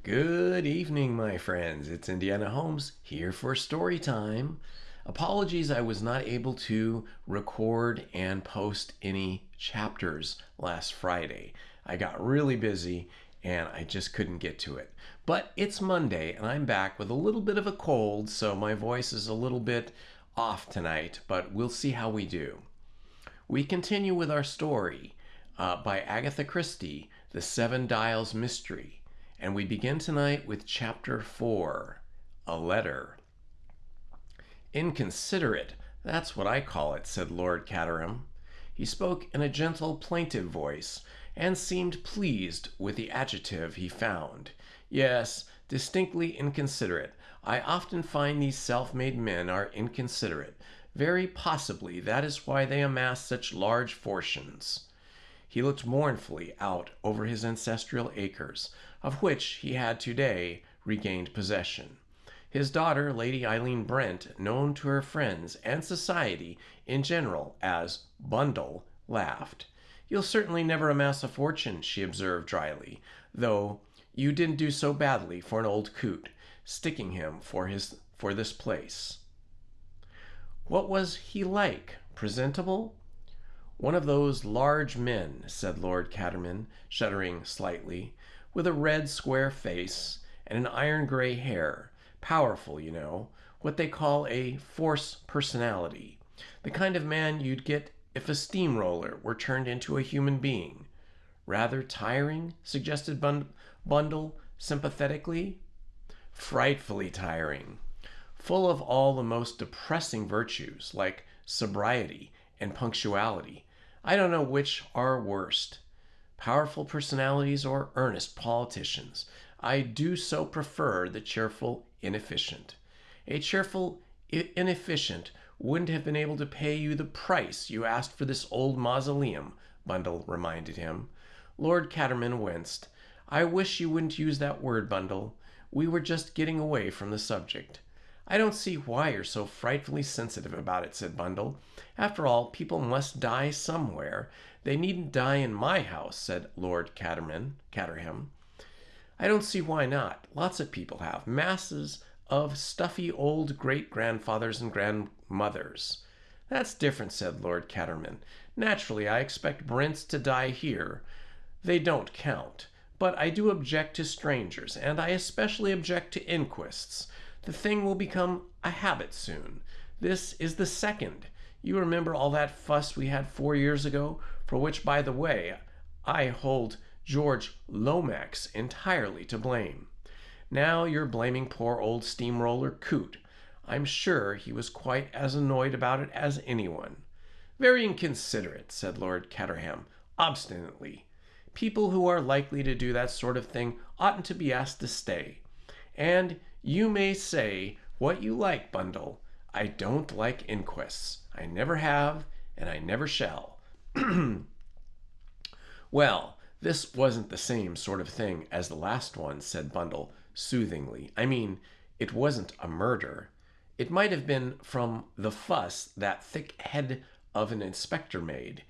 Good evening, my friends. It's Indiana Holmes here for story time. Apologies, I was not able to record and post any chapters last Friday. I got really busy and I just couldn't get to it. But it's Monday and I'm back with a little bit of a cold, so my voice is a little bit off tonight, but we'll see how we do. We continue with our story by Agatha Christie, The Seven Dials Mystery. And we begin tonight with Chapter 4, A Letter. Inconsiderate, that's what I call it, said Lord Caterham. He spoke in a gentle, plaintive voice, and seemed pleased with the adjective he found. Yes, distinctly inconsiderate. I often find these self-made men are inconsiderate. Very possibly that is why they amass such large fortunes. He looked mournfully out over his ancestral acres, of which he had today regained possession. His daughter, Lady Eileen Brent, known to her friends and society in general as Bundle, laughed. "You'll certainly never amass a fortune," she observed dryly, "though you didn't do so badly for an old coot, sticking him for this place." "What was he like? Presentable?" "One of those large men," said Lord Caterham, shuddering slightly, "with a red square face and an iron gray hair. Powerful, you know. What they call a force personality. The kind of man you'd get if a steamroller were turned into a human being." "Rather tiring?" suggested Bundle sympathetically. "Frightfully tiring. Full of all the most depressing virtues, like sobriety and punctuality. I don't know which are worst, powerful personalities or earnest politicians. I do so prefer the cheerful inefficient. A cheerful inefficient wouldn't have been able to pay you the price you asked for this old mausoleum," Bundle reminded him. Lord Caterham winced. "I wish you wouldn't use that word, Bundle. We were just getting away from the subject." "I don't see why you're so frightfully sensitive about it," said Bundle. "After all, people must die somewhere. They needn't die in my house," said Lord Caterham. "I don't see why not. Lots of people have. Masses of stuffy old great-grandfathers and grandmothers." "That's different," said Lord Caterham. "Naturally, I expect Brents to die here. They don't count. But I do object to strangers, and I especially object to inquests. The thing will become a habit soon. This is the second. You remember all that fuss we had 4 years ago, for which, by the way, I hold George Lomax entirely to blame. Now you're blaming poor old steamroller Coote. I'm sure he was quite as annoyed about it as anyone." "Very inconsiderate," said Lord Caterham, obstinately. "People who are likely to do that sort of thing oughtn't to be asked to stay. And you may say what you like, Bundle. I don't like inquests. I never have, and I never shall." "Well, this wasn't the same sort of thing as the last one," said Bundle soothingly. "I mean, it wasn't a murder. It might have been from the fuss that thick head of an inspector made.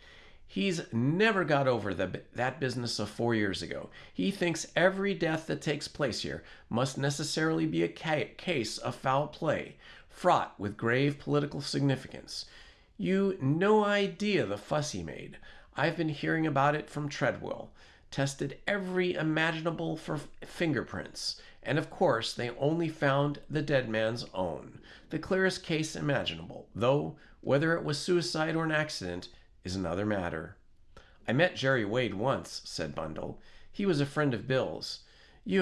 He's never got over that business of 4 years ago. He thinks every death that takes place here must necessarily be a case of foul play, fraught with grave political significance. You no idea the fuss he made. I've been hearing about it from Treadwell. Tested every imaginable for fingerprints, and of course they only found the dead man's own. The clearest case imaginable, though whether it was suicide or an accident is another matter." "I met Jerry Wade once," said Bundle. "He was a friend of Bill's. You'd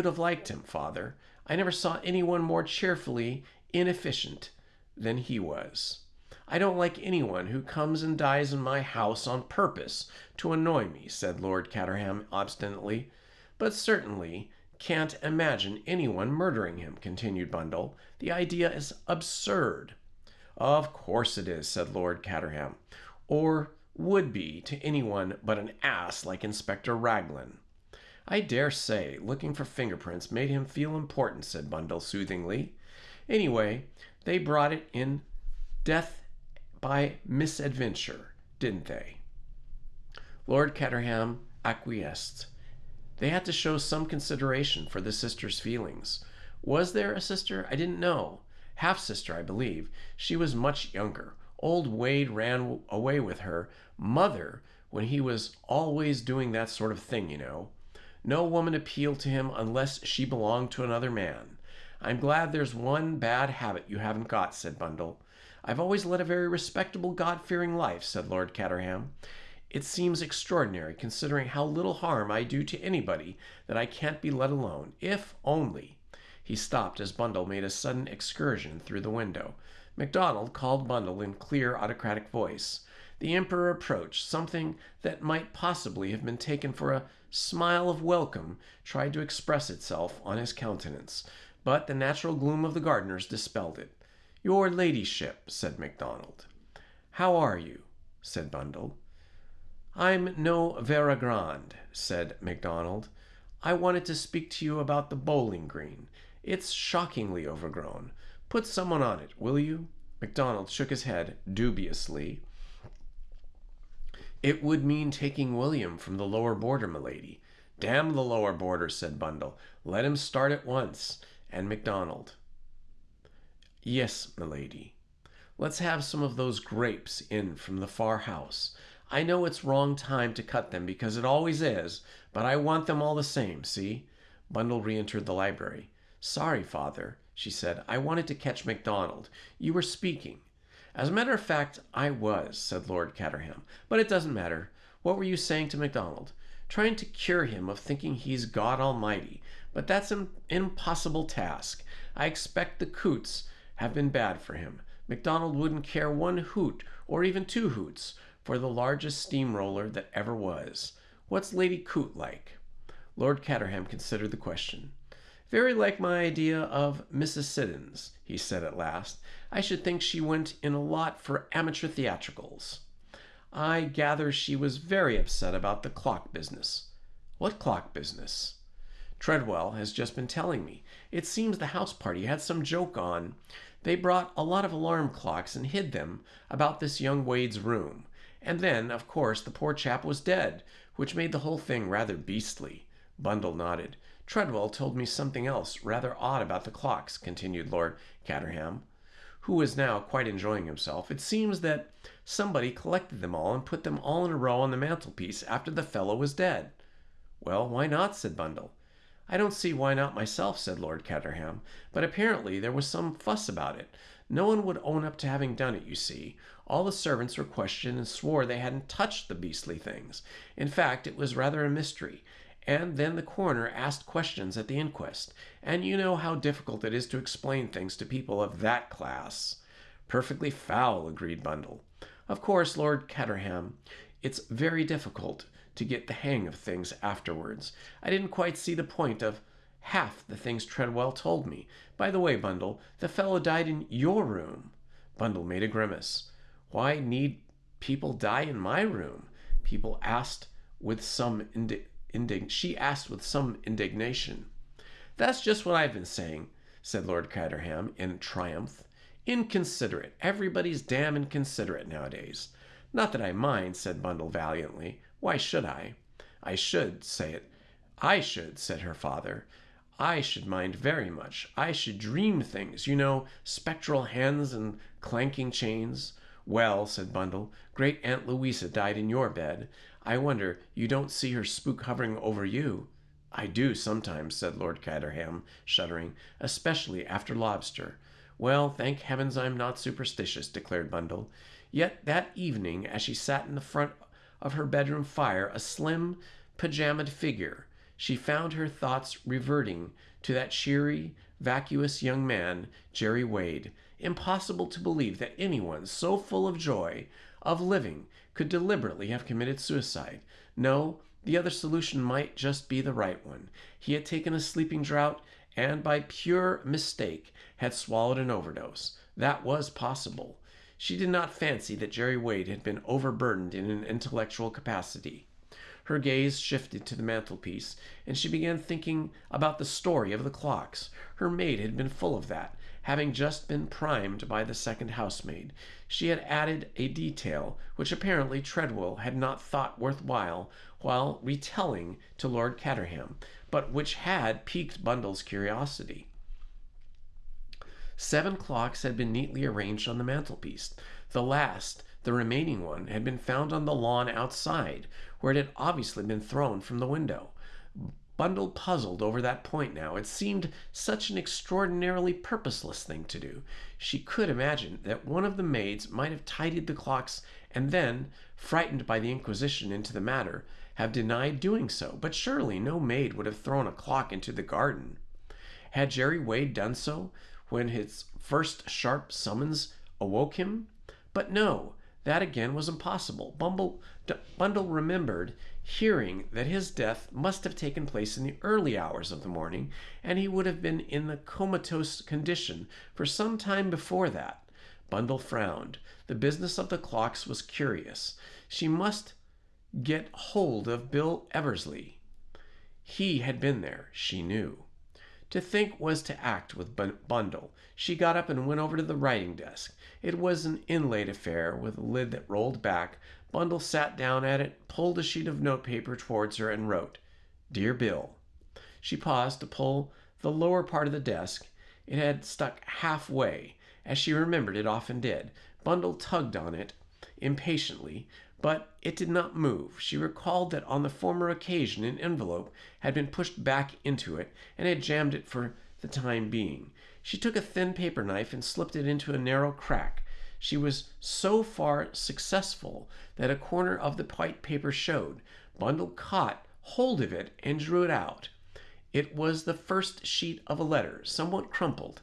have liked him, Father. I never saw anyone more cheerfully inefficient than he was." "I don't like anyone who comes and dies in my house on purpose to annoy me," said Lord Caterham obstinately. "But certainly can't imagine anyone murdering him," continued Bundle. "The idea is absurd." "Of course it is," said Lord Caterham. "Or would be to anyone but an ass like Inspector Raglan." "I dare say looking for fingerprints made him feel important," said Bundle soothingly. "Anyway, they brought it in death by misadventure, didn't they?" Lord Caterham acquiesced. They had to show some consideration for the sister's feelings. Was there a sister? I didn't know. Half sister, I believe. She was much younger. Old Wade ran away with her mother when he was always doing that sort of thing, you know. No woman appealed to him unless she belonged to another man. I'm glad there's one bad habit you haven't got, said Bundle. I've always led a very respectable, God-fearing life, said Lord Caterham. It seems extraordinary, considering how little harm I do to anybody, that I can't be let alone, if only. He stopped as Bundle made a sudden excursion through the window. MacDonald called Bundle in clear, autocratic voice. The Emperor approached. Something that might possibly have been taken for a smile of welcome tried to express itself on his countenance, but the natural gloom of the gardeners dispelled it. Your ladyship, said MacDonald. How are you? Said Bundle. I'm no Vera Grande, said MacDonald. I wanted to speak to you about the bowling green. It's shockingly overgrown. Put someone on it, will you? MacDonald shook his head dubiously. It would mean taking William from the lower border, milady. Damn the lower border, said Bundle. Let him start at once. And MacDonald. Yes, milady. Let's have some of those grapes in from the far house. I know it's wrong time to cut them, because it always is, but I want them all the same, see? Bundle re-entered the library. Sorry, father, she said. I wanted to catch MacDonald. You were speaking. As a matter of fact, I was, said Lord Caterham. But it doesn't matter. What were you saying to MacDonald? Trying to cure him of thinking he's God Almighty. But that's an impossible task. I expect the Coots have been bad for him. MacDonald wouldn't care one hoot, or even 2 hoots, for the largest steamroller that ever was. What's Lady Coot like? Lord Caterham considered the question. Very like my idea of Mrs. Siddons, he said at last. I should think she went in a lot for amateur theatricals. I gather she was very upset about the clock business. What clock business? Treadwell has just been telling me. It seems the house party had some joke on. They brought a lot of alarm clocks and hid them about this young Wade's room. And then, of course, the poor chap was dead, which made the whole thing rather beastly. Bundle nodded. Treadwell told me something else rather odd about the clocks, continued Lord Caterham, who was now quite enjoying himself. It seems that somebody collected them all and put them all in a row on the mantelpiece after the fellow was dead. Well, why not? Said Bundle. I don't see why not myself, said Lord Caterham, but apparently there was some fuss about it. No one would own up to having done it, you see. All the servants were questioned and swore they hadn't touched the beastly things. In fact, it was rather a mystery. And then the coroner asked questions at the inquest, and you know how difficult it is to explain things to people of that class. Perfectly foul, agreed Bundle. Of course, Lord Caterham, it's very difficult to get the hang of things afterwards. I didn't quite see the point of half the things Treadwell told me. By the way, Bundle, the fellow died in your room. Bundle made a grimace. Why need people die in my room? People asked with some She asked with some indignation. That's just what I've been saying, said Lord Caterham in triumph. Inconsiderate. Everybody's damn inconsiderate nowadays. Not that I mind, said Bundle valiantly. Why should I? I should, said her father. I should mind very much. I should dream things, you know, spectral hens and clanking chains. Well, said Bundle, great Aunt Louisa died in your bed. I wonder you don't see her spook hovering over you. I do sometimes, said Lord Caterham, shuddering, especially after lobster. Well, thank heavens I'm not superstitious, declared Bundle. Yet that evening, as she sat in the front of her bedroom fire, a slim, pajamaed figure, she found her thoughts reverting to that cheery, vacuous young man, Jerry Wade. Impossible to believe that anyone so full of joy, of living, could deliberately have committed suicide. No, the other solution might just be the right one. He had taken a sleeping draught and by pure mistake had swallowed an overdose. That was possible. She did not fancy that Jerry Wade had been overburdened in an intellectual capacity. Her gaze shifted to the mantelpiece, and she began thinking about the story of the clocks. Her maid had been full of that, having just been primed by the second housemaid. She had added a detail which apparently Treadwell had not thought worth while while retelling to Lord Caterham, but which had piqued Bundle's curiosity. 7 clocks had been neatly arranged on the mantelpiece. The remaining one, had been found on the lawn outside, where it had obviously been thrown from the window. Bundle puzzled over that point now. It seemed such an extraordinarily purposeless thing to do. She could imagine that one of the maids might have tidied the clocks and then, frightened by the inquisition into the matter, have denied doing so. But surely no maid would have thrown a clock into the garden. Had Jerry Wade done so when his first sharp summons awoke him? But no, that again was impossible. Bundle remembered hearing that his death must have taken place in the early hours of the morning, and he would have been in the comatose condition for some time before that. Bundle frowned. The business of the clocks was curious. She must get hold of Bill Eversley. He had been there, she knew. To think was to act with Bundle. She got up and went over to the writing desk. It was an inlaid affair with a lid that rolled back. Bundle sat down at it, pulled a sheet of notepaper towards her, and wrote, "Dear Bill." She paused to pull the lower part of the desk. It had stuck halfway, as she remembered it often did. Bundle tugged on it impatiently, but it did not move. She recalled that on the former occasion an envelope had been pushed back into it and had jammed it for the time being. She took a thin paper knife and slipped it into a narrow crack. She was so far successful that a corner of the white paper showed. Bundle caught hold of it and drew it out. It was the first sheet of a letter, somewhat crumpled.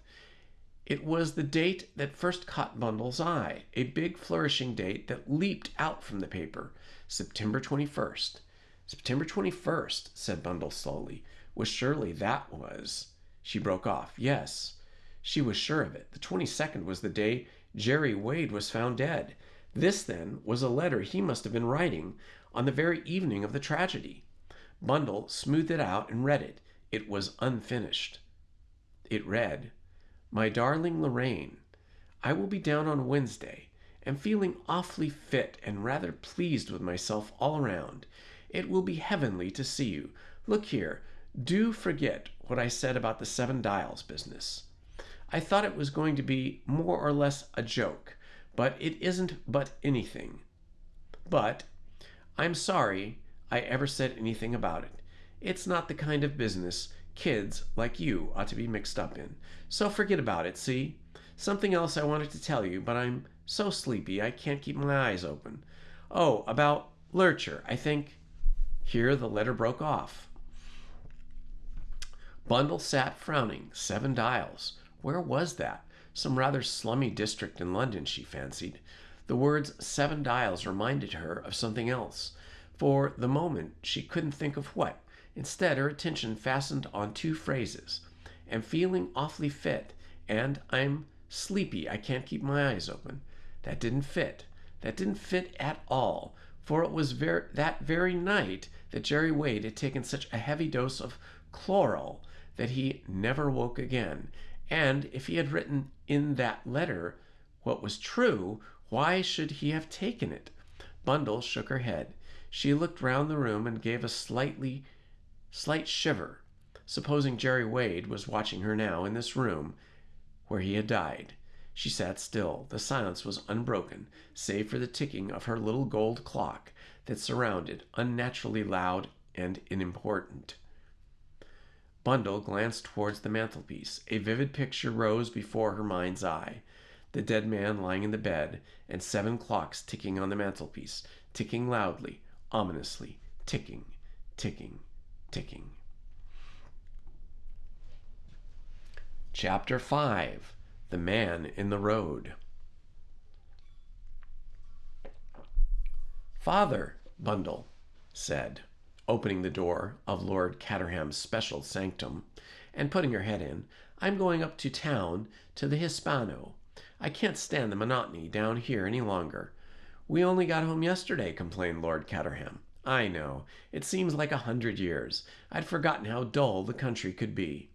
It was the date that first caught Bundle's eye, a big flourishing date that leaped out from the paper. September 21st. September 21st, said Bundle slowly. Was surely that was... She broke off. Yes, she was sure of it. The 22nd was the day Jerry Wade was found dead. This, then, was a letter he must have been writing on the very evening of the tragedy. Bundle smoothed it out and read it. It was unfinished. It read, "My darling Lorraine, I will be down on Wednesday. Am feeling awfully fit and rather pleased with myself all around. It will be heavenly to see you. Look here, do forget what I said about the 7 Dials business. I thought it was going to be more or less a joke, but it isn't but anything. But I'm sorry I ever said anything about it. It's not the kind of business kids like you ought to be mixed up in. So forget about it, see? Something else I wanted to tell you, but I'm so sleepy I can't keep my eyes open. Oh, about Lurcher, I think." Here the letter broke off. Bundle sat frowning. 7 Dials. Where was that? Some rather slummy district in London, she fancied. The words 7 Dials reminded her of something else. For the moment she couldn't think of what. Instead, her attention fastened on 2 phrases. "Am feeling awfully fit," and "I'm sleepy, I can't keep my eyes open." That didn't fit. That didn't fit at all, for it was that very night that Jerry Wade had taken such a heavy dose of chloral that he never woke again. And if he had written in that letter what was true, why should he have taken it? Bundle shook her head. She looked round the room and gave a slight shiver. Supposing Jerry Wade was watching her now in this room where he had died. She sat still. The silence was unbroken, save for the ticking of her little gold clock that surrounded, unnaturally loud and unimportant. Bundle glanced towards the mantelpiece. A vivid picture rose before her mind's eye. The dead man lying in the bed, and 7 clocks ticking on the mantelpiece, ticking loudly, ominously, ticking, ticking, ticking. Chapter 5. The Man in the Road. "Father," Bundle said, opening the door of Lord Caterham's special sanctum, and putting her head in, "I'm going up to town to the Hispano. I can't stand the monotony down here any longer." "We only got home yesterday," complained Lord Caterham. "I know. It seems like 100 years. I'd forgotten how dull the country could be."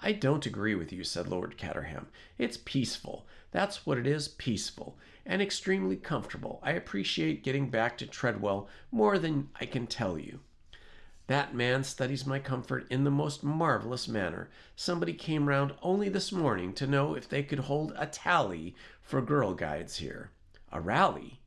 "I don't agree with you," said Lord Caterham. "It's peaceful. That's what it is, peaceful. And extremely comfortable. I appreciate getting back to Treadwell more than I can tell you." That man studies my comfort in the most marvelous manner. Somebody came round only this morning to know if they could hold a tally for Girl Guides here." "A rally?"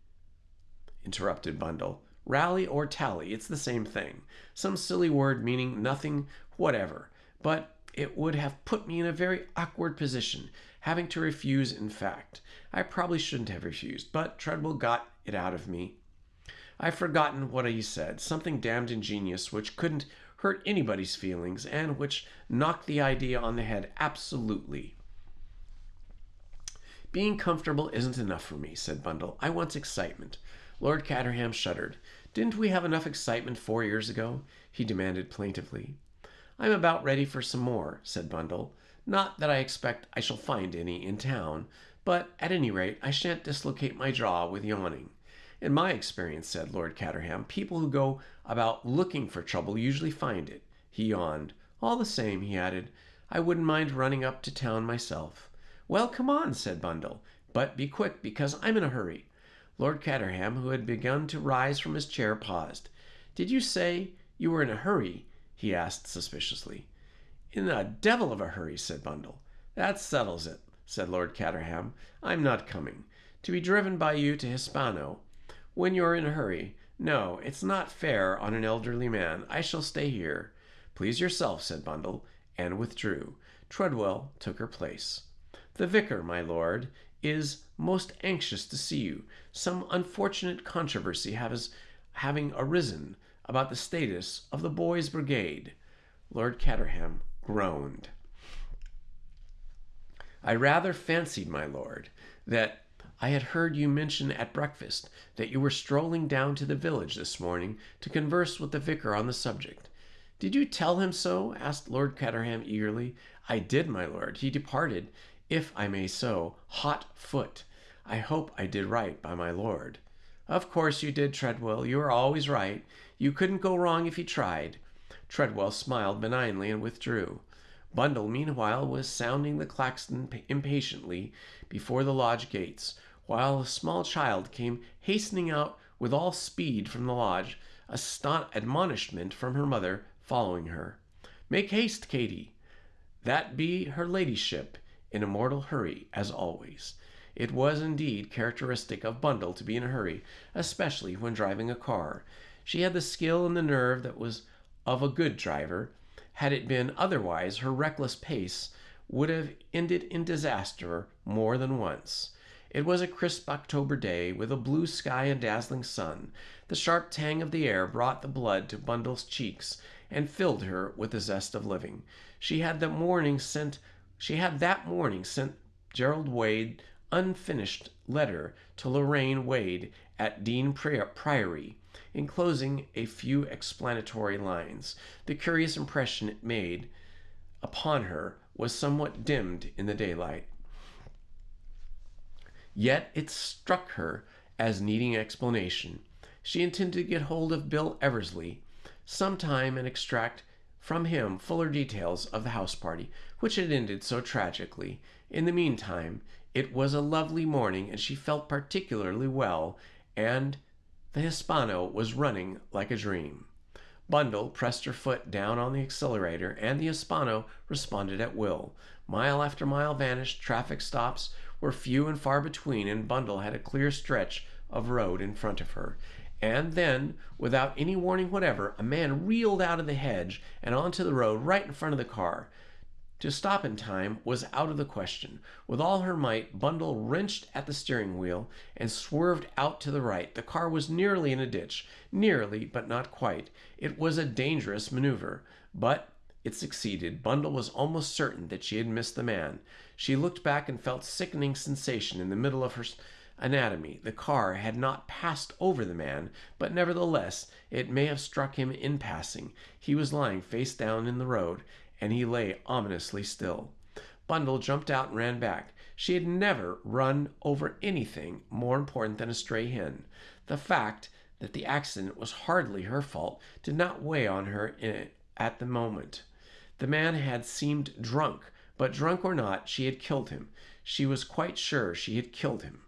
interrupted Bundle. "Rally or tally, it's the same thing. Some silly word meaning nothing whatever. But it would have put me in a very awkward position, having to refuse in fact. I probably shouldn't have refused, but Treadwell got it out of me. I've forgotten what he said, something damned ingenious which couldn't hurt anybody's feelings and which knocked the idea on the head absolutely." "Being comfortable isn't enough for me," said Bundle. "I want excitement." Lord Caterham shuddered. "Didn't we have enough excitement 4 years ago?" he demanded plaintively. "I'm about ready for some more," said Bundle. "Not that I expect I shall find any in town, but at any rate I shan't dislocate my jaw with yawning." "In my experience," said Lord Caterham, "people who go about looking for trouble usually find it." He yawned. "All the same," he added, "I wouldn't mind running up to town myself." "Well, come on," said Bundle, "but be quick, because I'm in a hurry." Lord Caterham, who had begun to rise from his chair, paused. "Did you say you were in a hurry?" he asked suspiciously. "In a devil of a hurry," said Bundle. "That settles it," said Lord Caterham. "I'm not coming. To be driven by you to Hispano when you're in a hurry. No, it's not fair on an elderly man. I shall stay here." "Please yourself," said Bundle, and withdrew. Treadwell took her place. "The vicar, my lord, is most anxious to see you. Some unfortunate controversy having arisen about the status of the boys' brigade." Lord Caterham groaned. "I rather fancied, my lord, that I had heard you mention at breakfast that you were strolling down to the village this morning to converse with the vicar on the subject." "Did you tell him so?" asked Lord Caterham eagerly. "I did, my lord. He departed, if I may so, hot foot. I hope I did right by my lord." "Of course you did, Treadwell. You are always right. You couldn't go wrong if you tried." Treadwell smiled benignly and withdrew. Bundle, meanwhile, was sounding the klaxon impatiently before the lodge gates, while a small child came hastening out with all speed from the lodge, admonishment from her mother following her. "Make haste, Katy." That be her ladyship, in a mortal hurry, as always. It was indeed characteristic of Bundle to be in a hurry, especially when driving a car. She had the skill and the nerve that was of a good driver. Had it been otherwise, her reckless pace would have ended in disaster more than once. It was a crisp October day, with a blue sky and dazzling sun. The sharp tang of the air brought the blood to Bundle's cheeks and filled her with the zest of living. She had that morning sent Gerald Wade unfinished letter to Lorraine Wade at Dean Priory, enclosing a few explanatory lines. The curious impression it made upon her was somewhat dimmed in the daylight. Yet it struck her as needing explanation. She intended to get hold of Bill Eversley sometime and extract from him fuller details of the house party, which had ended so tragically. In the meantime, it was a lovely morning, and she felt particularly well, and the Hispano was running like a dream. Bundle pressed her foot down on the accelerator, and the Hispano responded at will. Mile after mile vanished, traffic stops were few and far between, and Bundle had a clear stretch of road in front of her. And then, without any warning whatever, a man reeled out of the hedge and onto the road right in front of the car. To stop in time was out of the question. With all her might, Bundle wrenched at the steering wheel and swerved out to the right. The car was nearly in a ditch. Nearly, but not quite. It was a dangerous maneuver, but it succeeded. Bundle was almost certain that she had missed the man. She looked back and felt sickening sensation in the middle of her anatomy. The car had not passed over the man, but nevertheless it may have struck him in passing. He was lying face down in the road, and he lay ominously still. Bundle jumped out and ran back. She had never run over anything more important than a stray hen. The fact that the accident was hardly her fault did not weigh on her at the moment. The man had seemed drunk, but drunk or not, she had killed him. She was quite sure she had killed him.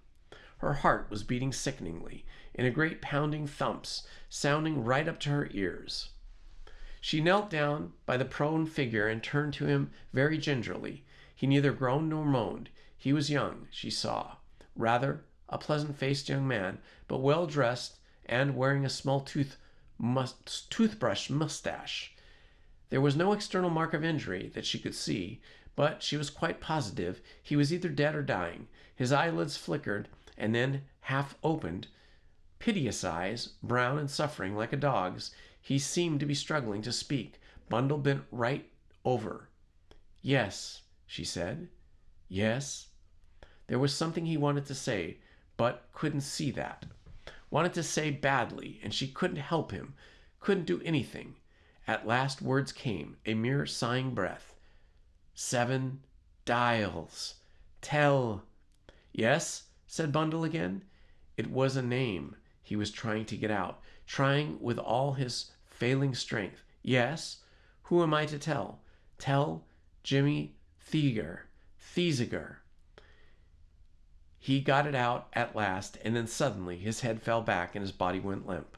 Her heart was beating sickeningly, in a great pounding thumps, sounding right up to her ears. She knelt down by the prone figure and turned to him very gingerly. He neither groaned nor moaned. He was young, she saw. Rather a pleasant-faced young man, but well-dressed and wearing a small toothbrush mustache. There was no external mark of injury that she could see, but she was quite positive he was either dead or dying. His eyelids flickered and then half opened. Piteous eyes, brown and suffering like a dog's. He seemed to be struggling to speak. Bundle bent right over. "Yes," she said. "Yes." There was something he wanted to say, but couldn't see that. Wanted to say badly, and she couldn't help him, couldn't do anything. At last words came, a mere sighing breath. 7 dials. Tell. "Yes," said Bundle again. It was a name he was trying to get out, trying with all his failing strength. "Yes? Who am I to tell?" "Tell Jimmy Thesiger." He got it out at last, and then suddenly his head fell back and his body went limp.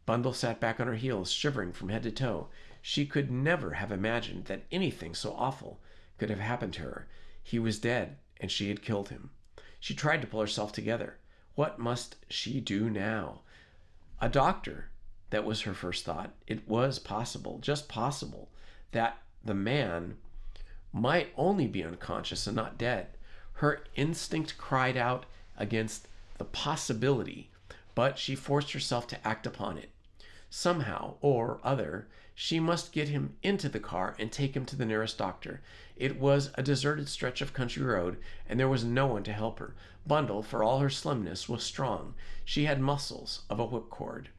Bundle sat back on her heels, shivering from head to toe. She could never have imagined that anything so awful could have happened to her. He was dead, and she had killed him. She tried to pull herself together. What must she do now? A doctor, that was her first thought. It was possible, just possible, that the man might only be unconscious and not dead. Her instinct cried out against the possibility, but she forced herself to act upon it. Somehow or other, she must get him into the car and take him to the nearest doctor. It was a deserted stretch of country road, and there was no one to help her. Bundle, for all her slimness, was strong. She had muscles of a whipcord.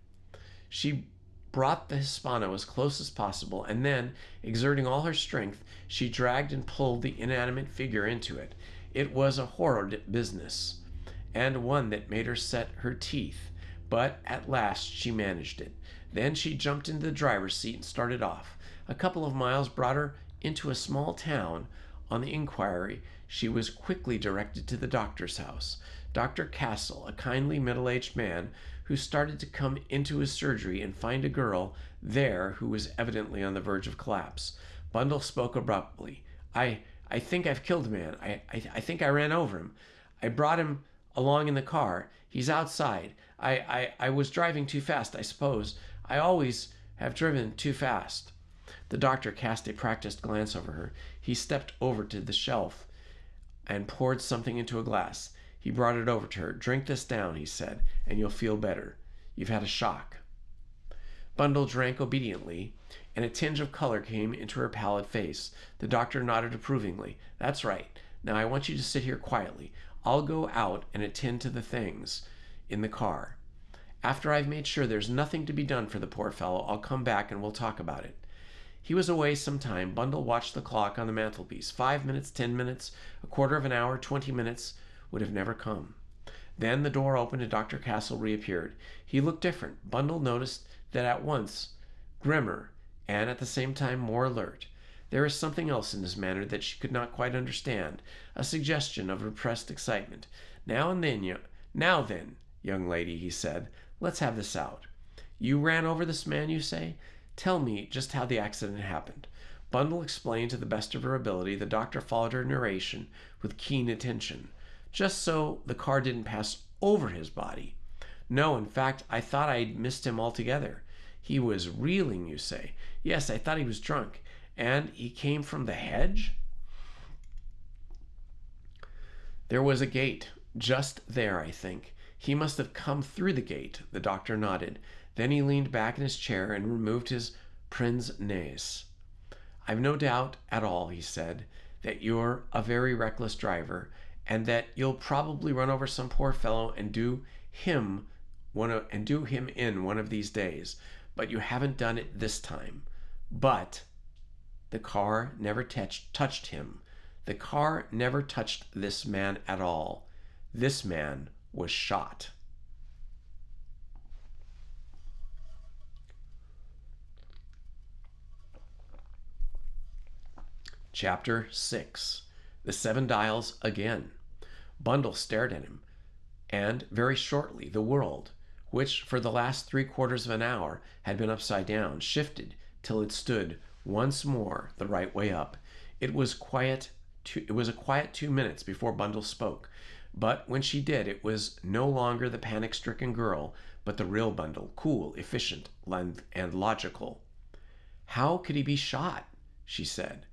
She brought the Hispano as close as possible, and then, exerting all her strength, she dragged and pulled the inanimate figure into it. It was a horrid business, and one that made her set her teeth, but at last she managed it. Then she jumped into the driver's seat and started off. A couple of miles brought her into a small town. On the inquiry, she was quickly directed to the doctor's house. Dr. Castle, a kindly middle-aged man who started to come into his surgery and find a girl there who was evidently on the verge of collapse. Bundle spoke abruptly. I think I've killed a man. I think I ran over him. I brought him along in the car. He's outside. I was driving too fast, I suppose. I always have driven too fast." The doctor cast a practiced glance over her. He stepped over to the shelf and poured something into a glass. He brought it over to her. "Drink this down," he said, "and you'll feel better. You've had a shock." Bundle drank obediently, and a tinge of color came into her pallid face. The doctor nodded approvingly. "That's right. Now I want you to sit here quietly. I'll go out and attend to the things in the car. After I've made sure there's nothing to be done for the poor fellow, I'll come back and we'll talk about it." He was away some time. Bundle watched the clock on the mantelpiece. 5 minutes, 10 minutes, a quarter of an hour, 20 minutes would have never come. Then the door opened and Dr. Castle reappeared. He looked different. Bundle noticed that at once, grimmer, and at the same time more alert. There was something else in his manner that she could not quite understand, a suggestion of repressed excitement. Now then, young lady," he said, "let's have this out. You ran over this man, you say? Tell me just how the accident happened." Bundle explained to the best of her ability. The doctor followed her narration with keen attention. "Just so the car didn't pass over his body." "No, in fact, I thought I'd missed him altogether." "He was reeling, you say?" "Yes, I thought he was drunk." "And he came from the hedge?" "There was a gate just there, I think. He must have come through the gate." The doctor nodded. Then he leaned back in his chair and removed his pince nez. "I've no doubt at all," he said, "that you're a very reckless driver, and that you'll probably run over some poor fellow and do him in one of these days. But you haven't done it this time. But the car never touched him. The car never touched this man at all. This man was shot." Chapter 6. The 7 dials again. Bundle stared at him, and very shortly the world, which for the last 3/4 of an hour had been upside down, shifted till it stood once more the right way up. It was a quiet 2 minutes before Bundle spoke, but when she did, it was no longer the panic-stricken girl, but the real Bundle, cool, efficient, and logical. "How could he be shot?" she said.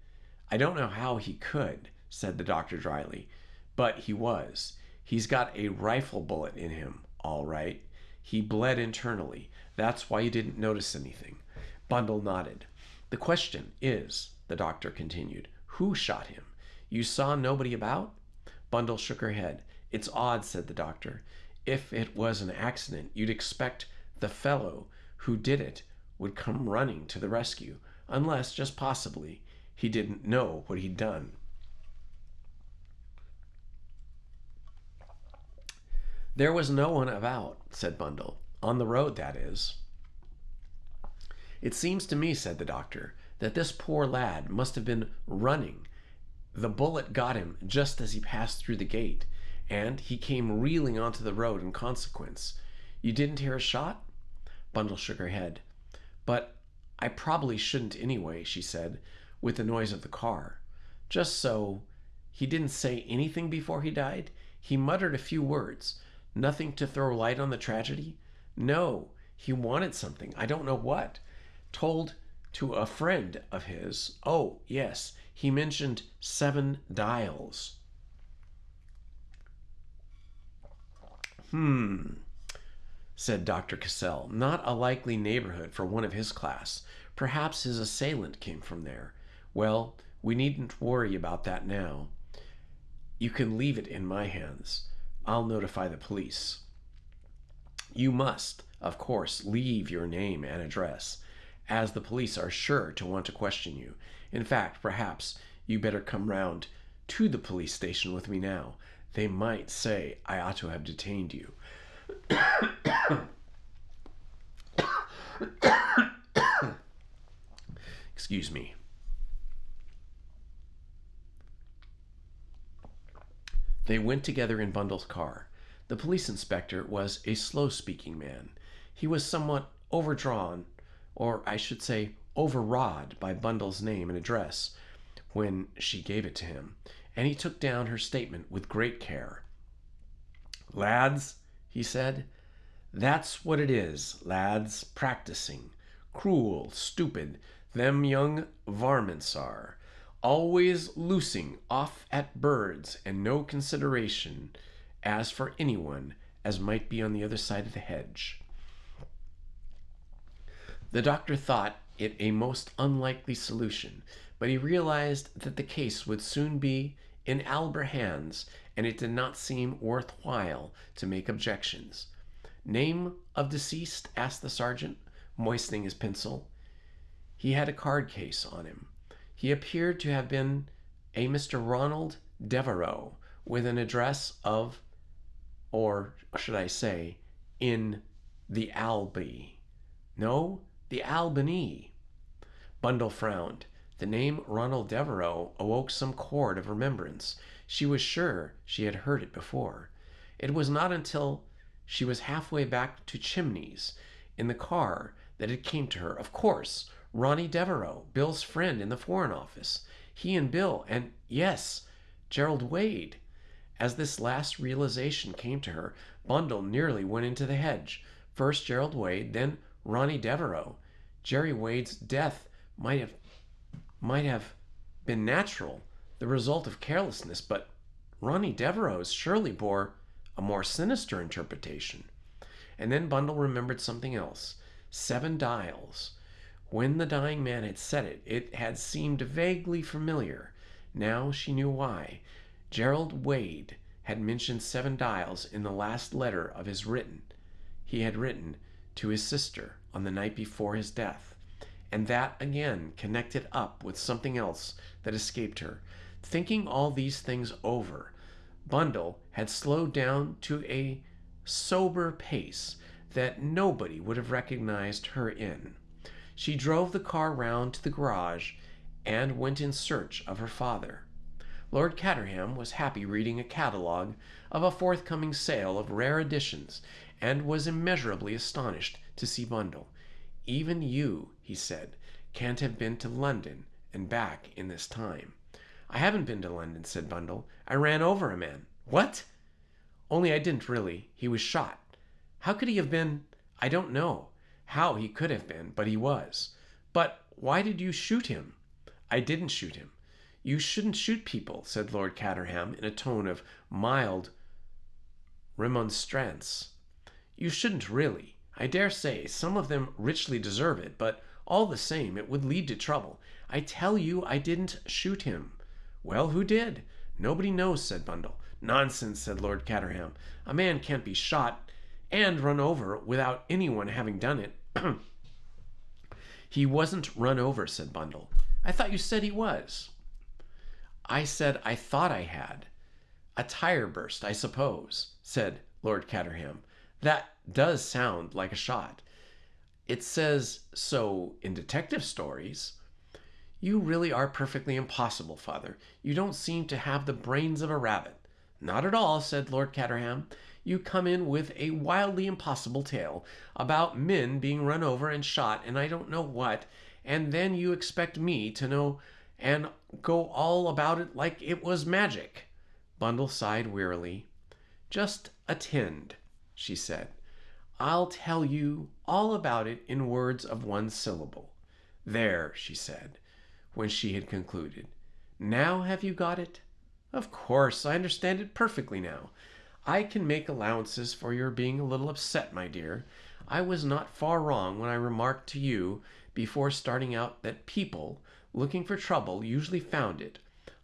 "I don't know how he could," said the doctor dryly, "but he was. He's got a rifle bullet in him, all right. He bled internally. That's why you didn't notice anything." Bundle nodded. "The question is," the doctor continued, "who shot him? You saw nobody about?" Bundle shook her head. "It's odd," said the doctor. "If it was an accident, you'd expect the fellow who did it would come running to the rescue, unless, just possibly, he didn't know what he'd done." "There was no one about," said Bundle. "On the road, that is." "It seems to me," said the doctor, "that this poor lad must have been running. The bullet got him just as he passed through the gate, and he came reeling onto the road in consequence. You didn't hear a shot?" Bundle shook her head. "But I probably shouldn't anyway," she said, "with the noise of the car. Just so, he didn't say anything before he died? He muttered a few words. Nothing to throw light on the tragedy?" "No, he wanted something. I don't know what. Told to a friend of his. Oh, yes, he mentioned 7 Dials." Said Dr. Cassell. "Not a likely neighborhood for one of his class. Perhaps his assailant came from there. Well, we needn't worry about that now. You can leave it in my hands. I'll notify the police. You must, of course, leave your name and address, as the police are sure to want to question you. In fact, perhaps you better come round to the police station with me now. They might say I ought to have detained you." Excuse me. They went together in Bundle's car. The police inspector was a slow-speaking man. He was somewhat overdrawn, or I should say overawed, by Bundle's name and address when she gave it to him, and he took down her statement with great care. "Lads," he said, "that's what it is, lads, practicing. Cruel, stupid, them young varmints are. Always loosing off at birds, and no consideration as for anyone as might be on the other side of the hedge." The doctor thought it a most unlikely solution, but he realized that the case would soon be in Albert hands, and it did not seem worthwhile to make objections. "Name of deceased?" asked the sergeant, moistening his pencil. He had a card case on him. He appeared to have been a Mr. Ronald Devereux, with an address of, or should I say, in the Albany. No, the Albany. Bundle frowned. The name Ronald Devereux awoke some chord of remembrance. She was sure she had heard it before. It was not until she was halfway back to Chimneys in the car that it came to her. Of course, Ronnie Devereux, Bill's friend in the Foreign Office. He and Bill, and yes, Gerald Wade. As this last realization came to her, Bundle nearly went into the hedge. First Gerald Wade, then Ronnie Devereux. Jerry Wade's death might have been natural, the result of carelessness, but Ronnie Devereux's surely bore a more sinister interpretation. And then Bundle remembered something else. 7 Dials. When the dying man had said it, it had seemed vaguely familiar. Now she knew why. Gerald Wade had mentioned 7 Dials in the last letter of his he had written to his sister on the night before his death. And that again connected up with something else that escaped her. Thinking all these things over, Bundle had slowed down to a sober pace that nobody would have recognized her in. She drove the car round to the garage and went in search of her father. Lord Caterham was happy reading a catalogue of a forthcoming sale of rare editions, and was immeasurably astonished to see Bundle. "Even you," he said, can't have been to London and back in this time. I haven't been to London, said Bundle. I ran over a man. What? Only I didn't really. He was shot. How could he have been? I don't know how he could have been, but he was. But why did you shoot him? I didn't shoot him. You shouldn't shoot people, said Lord Caterham in a tone of mild remonstrance. You shouldn't really. I dare say some of them richly deserve it, but all the same it would lead to trouble. I tell you I didn't shoot him. Well, who did? Nobody knows, said Bundle. Nonsense, said Lord Caterham. A man can't be shot and run over without anyone having done it. He wasn't run over, said Bundle. I thought you said he was. I said I thought I had. A tire burst, I suppose, said Lord Caterham. That does sound like a shot. It says so in detective stories. You really are perfectly impossible, Father. You don't seem to have the brains of a rabbit. Not at all, said Lord Caterham. You come in with a wildly impossible tale about men being run over and shot and I don't know what, and then you expect me to know and go all about it like it was magic. Bundle sighed wearily. Just attend, she said. I'll tell you all about it in words of one syllable. There, she said, when she had concluded. Now have you got it? Of course, I understand it perfectly now. I can make allowances for your being a little upset, my dear. I was not far wrong when I remarked to you before starting out that people looking for trouble usually found it.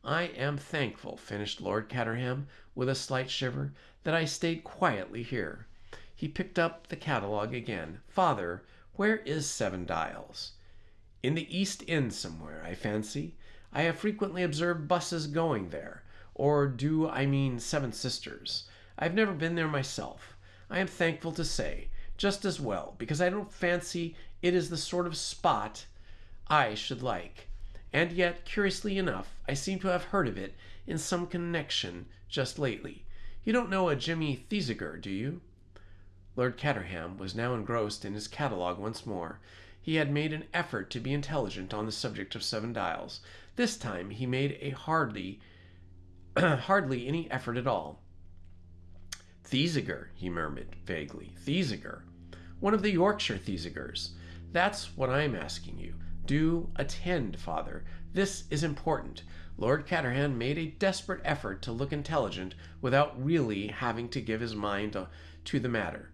I am thankful, finished Lord Caterham with a slight shiver, that I stayed quietly here. He picked up the catalogue again. Father, where is Seven Dials? In the East End somewhere, I fancy. I have frequently observed buses going there. Or do I mean Seven Sisters? I've never been there myself. I am thankful to say, just as well, because I don't fancy it is the sort of spot I should like. And yet, curiously enough, I seem to have heard of it in some connection just lately. You don't know a Jimmy Thesiger, do you? Lord Caterham was now engrossed in his catalogue once more. He had made an effort to be intelligent on the subject of Seven Dials. This time he made a hardly any effort at all. Thesiger, he murmured vaguely. Thesiger. One of the Yorkshire Thesigers. That's what I'm asking you. Do attend, Father. This is important. Lord Caterham made a desperate effort to look intelligent without really having to give his mind to the matter.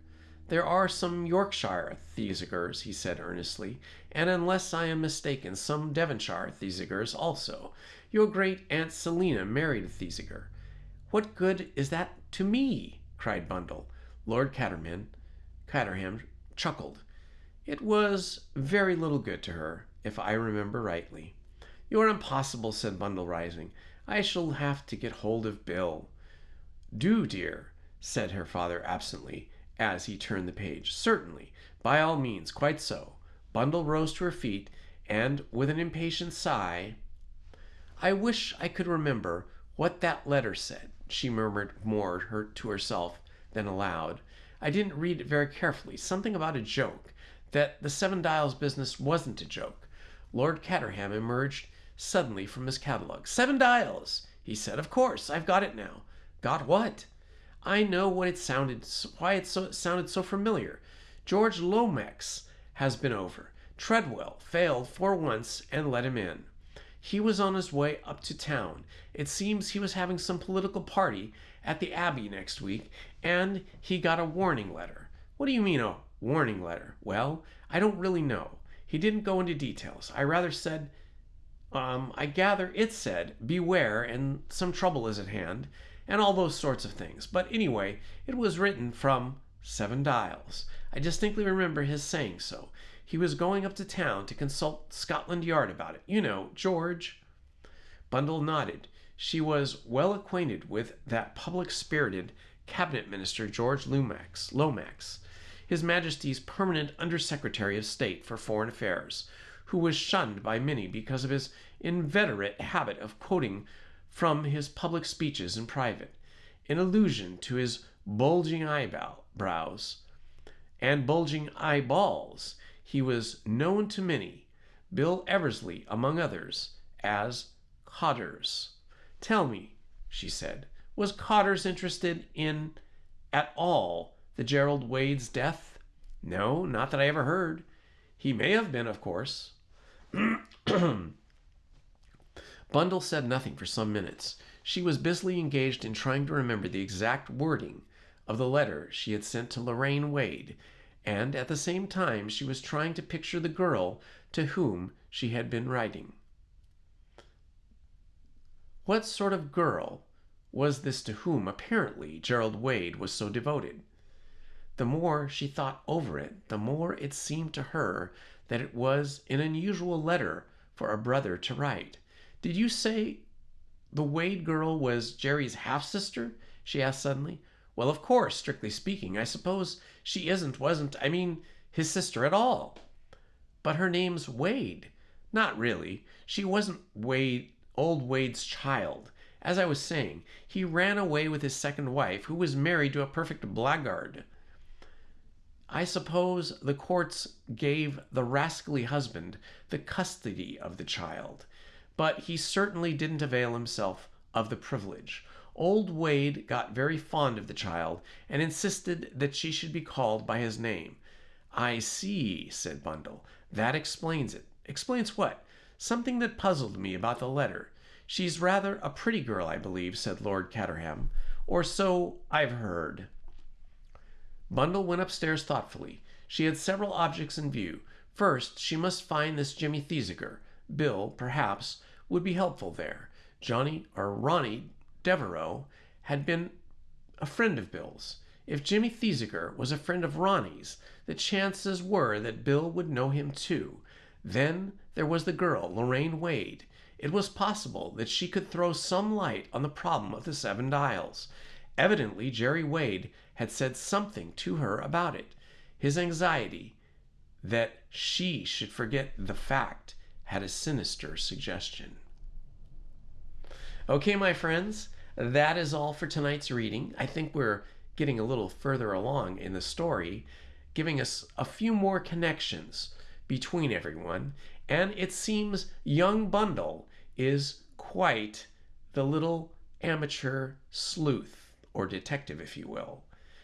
There are some Yorkshire Thesigers, he said earnestly, and unless I am mistaken, some Devonshire Thesigers also. Your great-aunt Selina married a Thesiger. What good is that to me? Cried Bundle. Lord Caterham chuckled. It was very little good to her, if I remember rightly. You're impossible, said Bundle, rising. I shall have to get hold of Bill. Do, dear, said her father absently, as he turned the page. Certainly, by all means, quite so. Bundle rose to her feet, and with an impatient sigh, I wish I could remember what that letter said, she murmured more to herself than aloud. I didn't read it very carefully. Something about a joke. That the Seven Dials business wasn't a joke. Lord Caterham emerged suddenly from his catalogue. 7 Dials, he said. Of course, I've got it now. Got what? I know why it sounded so familiar. George Lomax has been over. Treadwell failed for once and let him in. He was on his way up to town. It seems he was having some political party at the Abbey next week, and he got a warning letter. What do you mean, a warning letter? Well, I don't really know. He didn't go into details. I gather it said, beware and some trouble is at hand, and all those sorts of things. But anyway, it was written from 7 Dials. I distinctly remember his saying so. He was going up to town to consult Scotland Yard about it. You know, George. Bundle nodded. She was well acquainted with that public-spirited cabinet minister, George Lomax, His Majesty's permanent Under-Secretary of State for Foreign Affairs, who was shunned by many because of his inveterate habit of quoting from his public speeches in private, in allusion to his bulging eyebrows and bulging eyeballs. He was known to many, Bill Eversley among others, as Cotters. Tell me, she said, was Cotters interested in, at all, the Gerald Wade's death? No, not that I ever heard. He may have been, of course. Bundle said nothing for some minutes. She was busily engaged in trying to remember the exact wording of the letter she had sent to Lorraine Wade, and at the same time she was trying to picture the girl to whom she had been writing. What sort of girl was this to whom, apparently, Gerald Wade was so devoted? The more she thought over it, the more it seemed to her that it was an unusual letter for a brother to write. Did you say the Wade girl was Jerry's half-sister? She asked suddenly. Well, of course, strictly speaking. I suppose she wasn't, his sister at all. But her name's Wade. Not really. She wasn't old Wade's child. As I was saying, he ran away with his second wife, who was married to a perfect blackguard. I suppose the courts gave the rascally husband the custody of the child, but he certainly didn't avail himself of the privilege. Old Wade got very fond of the child and insisted that she should be called by his name. I see, said Bundle. That explains it. Explains what? Something that puzzled me about the letter. She's rather a pretty girl, I believe, said Lord Caterham. Or so I've heard. Bundle went upstairs thoughtfully. She had several objects in view. First, she must find this Jimmy Thesiger. Bill, perhaps, would be helpful there. Ronnie Devereux had been a friend of Bill's. If Jimmy Thesiger was a friend of Ronnie's, the chances were that Bill would know him too. Then there was the girl, Lorraine Wade. It was possible that she could throw some light on the problem of the Seven Dials. Evidently, Jerry Wade had said something to her about it. His anxiety that she should forget the fact had a sinister suggestion. Okay, my friends, that is all for tonight's reading. I think we're getting a little further along in the story, giving us a few more connections between everyone, and it seems young Bundle is quite the little amateur sleuth, or detective, if you will.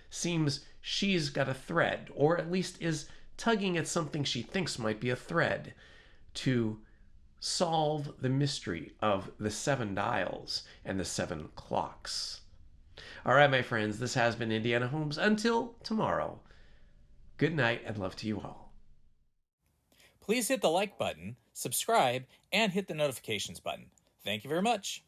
Seems she's got a thread, or at least is tugging at something she thinks might be a thread, to solve the mystery of the Seven Dials and the Seven Clocks. All right, my friends, this has been Indiana Holmes. Until tomorrow, good night and love to you all. Please hit the like button, subscribe, and hit the notifications button. Thank you very much.